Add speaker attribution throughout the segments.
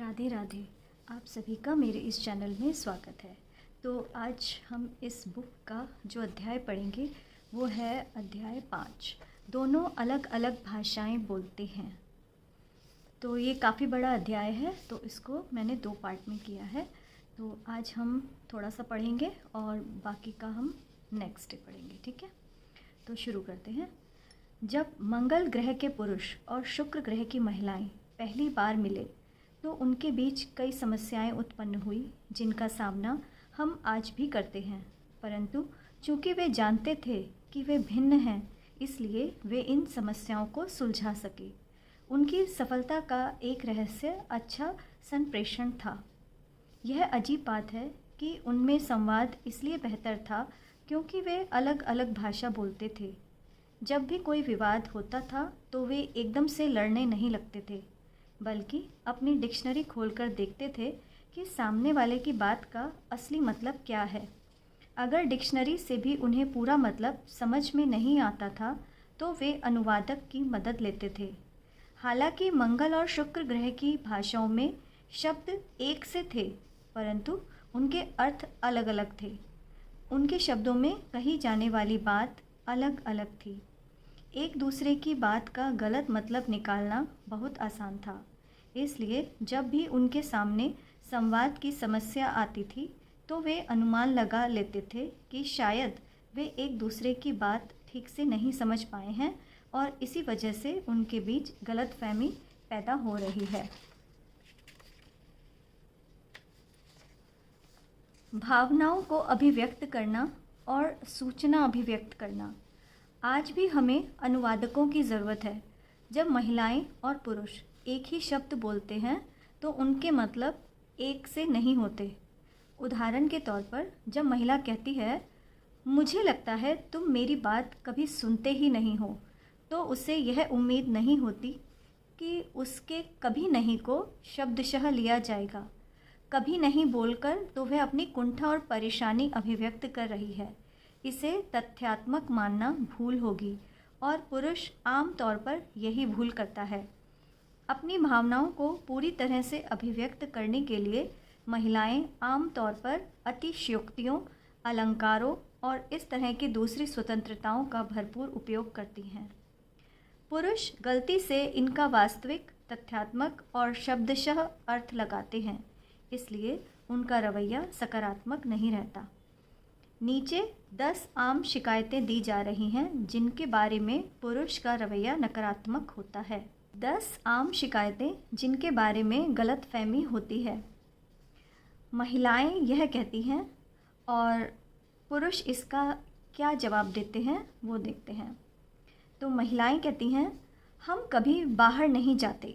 Speaker 1: राधे राधे। आप सभी का मेरे इस चैनल में स्वागत है। तो आज हम इस बुक का जो अध्याय पढ़ेंगे वो है अध्याय 5। दोनों अलग अलग भाषाएं बोलते हैं। तो ये काफ़ी बड़ा अध्याय है, तो इसको मैंने 2 पार्ट में किया है। तो आज हम थोड़ा सा पढ़ेंगे और बाकी का हम नेक्स्ट डे पढ़ेंगे, ठीक है। तो शुरू करते हैं। जब मंगल ग्रह के पुरुष और शुक्र ग्रह की महिलाएं पहली बार मिले तो उनके बीच कई समस्याएं उत्पन्न हुई, जिनका सामना हम आज भी करते हैं। परंतु चूंकि वे जानते थे कि वे भिन्न हैं, इसलिए वे इन समस्याओं को सुलझा सके। उनकी सफलता का एक रहस्य अच्छा संप्रेषण था। यह अजीब बात है कि उनमें संवाद इसलिए बेहतर था क्योंकि वे अलग अलग भाषा बोलते थे। जब भी कोई विवाद होता था तो वे एकदम से लड़ने नहीं लगते थे, बल्कि अपनी डिक्शनरी खोलकर देखते थे कि सामने वाले की बात का असली मतलब क्या है। अगर डिक्शनरी से भी उन्हें पूरा मतलब समझ में नहीं आता था तो वे अनुवादक की मदद लेते थे। हालांकि मंगल और शुक्र ग्रह की भाषाओं में शब्द एक से थे, परंतु उनके अर्थ अलग अलग थे। उनके शब्दों में कही जाने वाली बात अलग अलग थी। एक दूसरे की बात का गलत मतलब निकालना बहुत आसान था। इसलिए जब भी उनके सामने संवाद की समस्या आती थी तो वे अनुमान लगा लेते थे कि शायद वे एक दूसरे की बात ठीक से नहीं समझ पाए हैं और इसी वजह से उनके बीच गलतफहमी पैदा हो रही है। भावनाओं को अभिव्यक्त करना और सूचना अभिव्यक्त करना। आज भी हमें अनुवादकों की ज़रूरत है। जब महिलाएं और पुरुष एक ही शब्द बोलते हैं तो उनके मतलब एक से नहीं होते। उदाहरण के तौर पर जब महिला कहती है, मुझे लगता है तुम मेरी बात कभी सुनते ही नहीं हो, तो उससे यह उम्मीद नहीं होती कि उसके कभी नहीं को शब्दशः लिया जाएगा। कभी नहीं बोलकर तो वह अपनी कुंठा और परेशानी अभिव्यक्त कर रही है। इसे तथ्यात्मक मानना भूल होगी और पुरुष आम तौर पर यही भूल करता है। अपनी भावनाओं को पूरी तरह से अभिव्यक्त करने के लिए महिलाएं आम तौर पर अतिशयोक्तियों, अलंकारों और इस तरह की दूसरी स्वतंत्रताओं का भरपूर उपयोग करती हैं। पुरुष गलती से इनका वास्तविक, तथ्यात्मक और शब्दशः अर्थ लगाते हैं, इसलिए उनका रवैया सकारात्मक नहीं रहता। नीचे 10 आम शिकायतें दी जा रही हैं जिनके बारे में पुरुष का रवैया नकारात्मक होता है। 10 आम शिकायतें जिनके बारे में गलतफहमी होती है। महिलाएं यह कहती हैं और पुरुष इसका क्या जवाब देते हैं वो देखते हैं। तो महिलाएं कहती हैं, हम कभी बाहर नहीं जाते।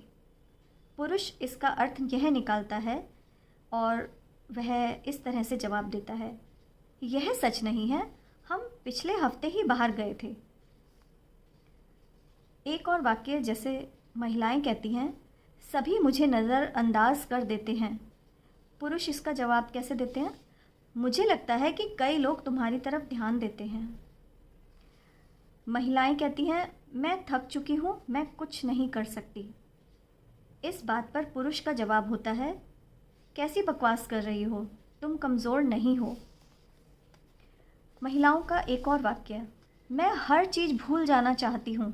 Speaker 1: पुरुष इसका अर्थ यह निकालता है और वह इस तरह से जवाब देता है, यह सच नहीं है, हम पिछले हफ्ते ही बाहर गए थे। एक और वाक्य जैसे महिलाएं कहती हैं, सभी मुझे नज़रअंदाज कर देते हैं। पुरुष इसका जवाब कैसे देते हैं, मुझे लगता है कि कई लोग तुम्हारी तरफ ध्यान देते हैं। महिलाएं कहती हैं, मैं थक चुकी हूँ, मैं कुछ नहीं कर सकती। इस बात पर पुरुष का जवाब होता है, कैसी बकवास कर रही हो, तुम कमज़ोर नहीं हो। महिलाओं का एक और वाक्य, मैं हर चीज़ भूल जाना चाहती हूँ।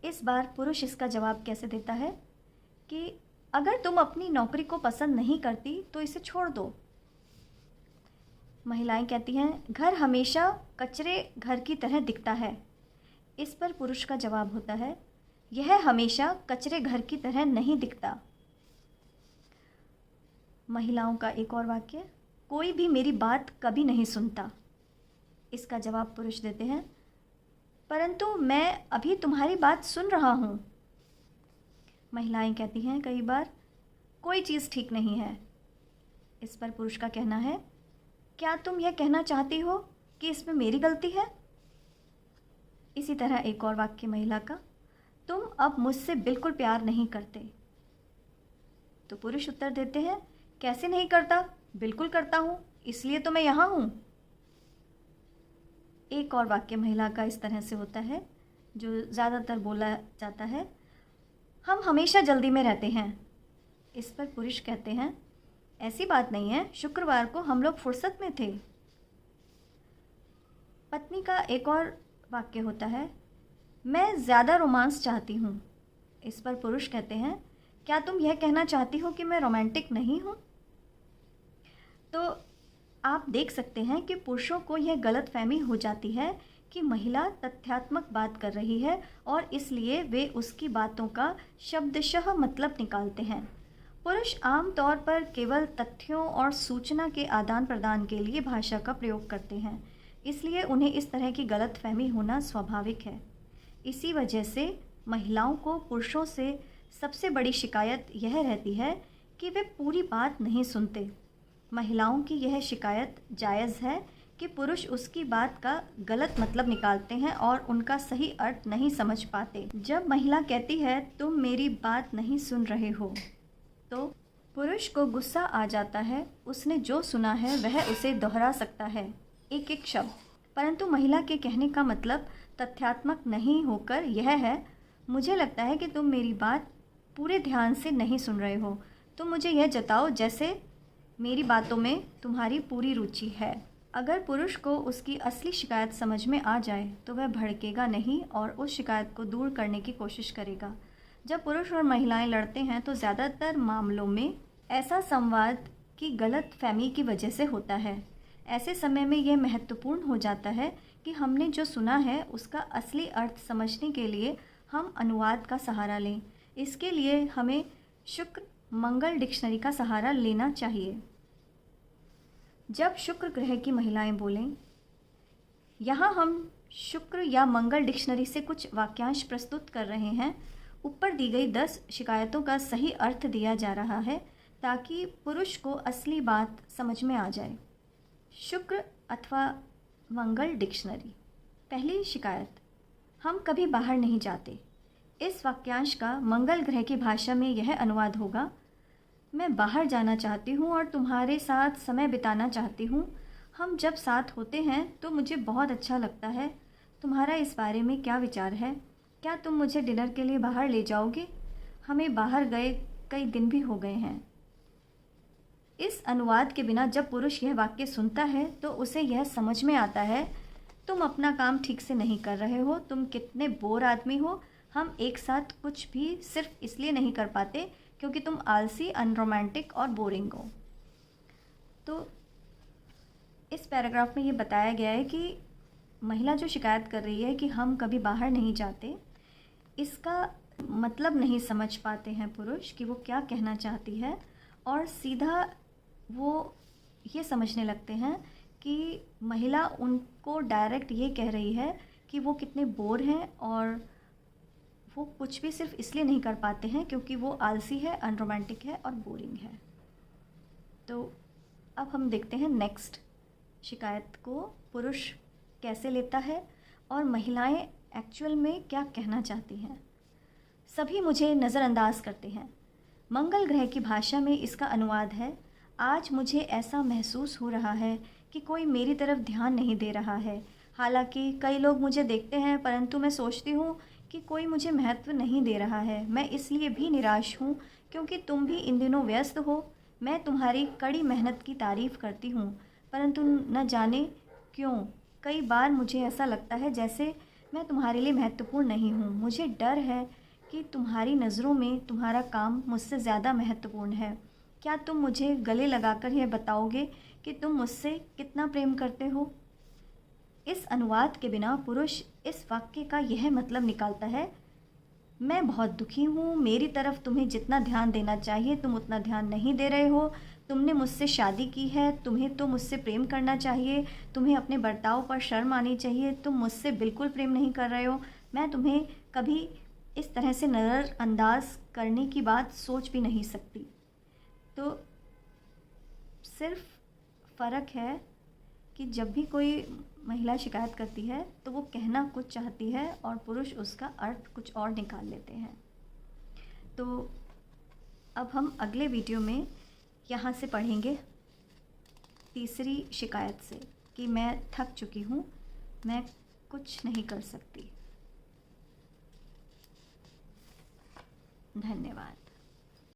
Speaker 1: इस बार पुरुष इसका जवाब कैसे देता है कि अगर तुम अपनी नौकरी को पसंद नहीं करती तो इसे छोड़ दो। महिलाएं कहती हैं, घर हमेशा कचरे घर की तरह दिखता है। इस पर पुरुष का जवाब होता है, यह हमेशा कचरे घर की तरह नहीं दिखता। महिलाओं का एक और वाक्य, कोई भी मेरी बात कभी नहीं सुनता। इसका जवाब पुरुष देते हैं, परंतु मैं अभी तुम्हारी बात सुन रहा हूँ। महिलाएं कहती हैं कई बार, कोई चीज़ ठीक नहीं है। इस पर पुरुष का कहना है, क्या तुम यह कहना चाहती हो कि इसमें मेरी गलती है। इसी तरह एक और वाक्य महिला का, तुम अब मुझसे बिल्कुल प्यार नहीं करते। तो पुरुष उत्तर देते हैं, कैसे नहीं करता, बिल्कुल करता हूँ, इसलिए तो मैं यहाँ हूँ। एक और वाक्य महिला का इस तरह से होता है जो ज़्यादातर बोला जाता है, हम हमेशा जल्दी में रहते हैं। इस पर पुरुष कहते हैं, ऐसी बात नहीं है, शुक्रवार को हम लोग फुर्सत में थे। पत्नी का एक और वाक्य होता है, मैं ज़्यादा रोमांस चाहती हूँ। इस पर पुरुष कहते हैं, क्या तुम यह कहना चाहती हो कि मैं रोमांटिक नहीं हूँ? तो आप देख सकते हैं कि पुरुषों को यह गलतफहमी हो जाती है कि महिला तथ्यात्मक बात कर रही है और इसलिए वे उसकी बातों का शब्दशः मतलब निकालते हैं। पुरुष आमतौर पर केवल तथ्यों और सूचना के आदान प्रदान के लिए भाषा का प्रयोग करते हैं, इसलिए उन्हें इस तरह की गलतफहमी होना स्वाभाविक है। इसी वजह से महिलाओं को पुरुषों से सबसे बड़ी शिकायत यह रहती है कि वे पूरी बात नहीं सुनते। महिलाओं की यह शिकायत जायज़ है कि पुरुष उसकी बात का गलत मतलब निकालते हैं और उनका सही अर्थ नहीं समझ पाते। जब महिला कहती है, तुम मेरी बात नहीं सुन रहे हो, तो पुरुष को गुस्सा आ जाता है। उसने जो सुना है वह उसे दोहरा सकता है, एक एक शब्द, परंतु महिला के कहने का मतलब तथ्यात्मक नहीं होकर यह है, मुझे लगता है कि तुम मेरी बात पूरे ध्यान से नहीं सुन रहे हो। तुम मुझे यह जताओ जैसे मेरी बातों में तुम्हारी पूरी रुचि है। अगर पुरुष को उसकी असली शिकायत समझ में आ जाए तो वह भड़केगा नहीं और उस शिकायत को दूर करने की कोशिश करेगा। जब पुरुष और महिलाएं लड़ते हैं तो ज़्यादातर मामलों में ऐसा संवाद की गलत फहमी की वजह से होता है। ऐसे समय में यह महत्वपूर्ण हो जाता है कि हमने जो सुना है उसका असली अर्थ समझने के लिए हम अनुवाद का सहारा लें। इसके लिए हमें शुक्र मंगल डिक्शनरी का सहारा लेना चाहिए। जब शुक्र ग्रह की महिलाएं बोलें, यहाँ हम शुक्र या मंगल डिक्शनरी से कुछ वाक्यांश प्रस्तुत कर रहे हैं। ऊपर दी गई 10 शिकायतों का सही अर्थ दिया जा रहा है ताकि पुरुष को असली बात समझ में आ जाए। शुक्र अथवा मंगल डिक्शनरी। पहली शिकायत, हम कभी बाहर नहीं जाते। इस वाक्यांश का मंगल ग्रह की भाषा में यह अनुवाद होगा, मैं बाहर जाना चाहती हूँ और तुम्हारे साथ समय बिताना चाहती हूँ। हम जब साथ होते हैं तो मुझे बहुत अच्छा लगता है। तुम्हारा इस बारे में क्या विचार है? क्या तुम मुझे डिनर के लिए बाहर ले जाओगे? हमें बाहर गए कई दिन भी हो गए हैं। इस अनुवाद के बिना जब पुरुष यह वाक्य सुनता है तो उसे यह समझ में आता है, तुम अपना काम ठीक से नहीं कर रहे हो, तुम कितने बोर आदमी हो। हम एक साथ कुछ भी सिर्फ इसलिए नहीं कर पाते क्योंकि तुम आलसी, अनरोमांटिक और बोरिंग हो। तो इस पैराग्राफ में ये बताया गया है कि महिला जो शिकायत कर रही है कि हम कभी बाहर नहीं जाते, इसका मतलब नहीं समझ पाते हैं पुरुष कि वो क्या कहना चाहती है, और सीधा वो ये समझने लगते हैं कि महिला उनको डायरेक्ट ये कह रही है कि वो कितने बोर हैं और वो कुछ भी सिर्फ इसलिए नहीं कर पाते हैं क्योंकि वो आलसी है, अनरोमांटिक है और बोरिंग है। तो अब हम देखते हैं नेक्स्ट शिकायत को पुरुष कैसे लेता है और महिलाएं एक्चुअल में क्या कहना चाहती हैं। सभी मुझे नज़रअंदाज करते हैं। मंगल ग्रह की भाषा में इसका अनुवाद है, आज मुझे ऐसा महसूस हो रहा है कि कोई मेरी तरफ ध्यान नहीं दे रहा है। हालांकि कई लोग मुझे देखते हैं परंतु मैं सोचती हूँ कि कोई मुझे महत्व नहीं दे रहा है। मैं इसलिए भी निराश हूँ क्योंकि तुम भी इन दिनों व्यस्त हो। मैं तुम्हारी कड़ी मेहनत की तारीफ़ करती हूँ परंतु न जाने क्यों कई बार मुझे ऐसा लगता है जैसे मैं तुम्हारे लिए महत्वपूर्ण नहीं हूँ। मुझे डर है कि तुम्हारी नज़रों में तुम्हारा काम मुझसे ज़्यादा महत्वपूर्ण है। क्या तुम मुझे गले लगाकर यह बताओगे कि तुम मुझसे कितना प्रेम करते हो? इस अनुवाद के बिना पुरुष इस वाक्य का यह मतलब निकालता है, मैं बहुत दुखी हूँ, मेरी तरफ तुम्हें जितना ध्यान देना चाहिए तुम उतना ध्यान नहीं दे रहे हो। तुमने मुझसे शादी की है, तुम्हें तो मुझसे प्रेम करना चाहिए, तुम्हें अपने बर्ताव पर शर्म आनी चाहिए, तुम मुझसे बिल्कुल प्रेम नहीं कर रहे हो। मैं तुम्हें कभी इस तरह से नज़रअंदाज करने की बात सोच भी नहीं सकती। तो सिर्फ फ़र्क है कि जब भी कोई महिला शिकायत करती है तो वो कहना कुछ चाहती है और पुरुष उसका अर्थ कुछ और निकाल लेते हैं। तो अब हम अगले वीडियो में यहाँ से पढ़ेंगे तीसरी शिकायत से कि मैं थक चुकी हूँ, मैं कुछ नहीं कर सकती। धन्यवाद।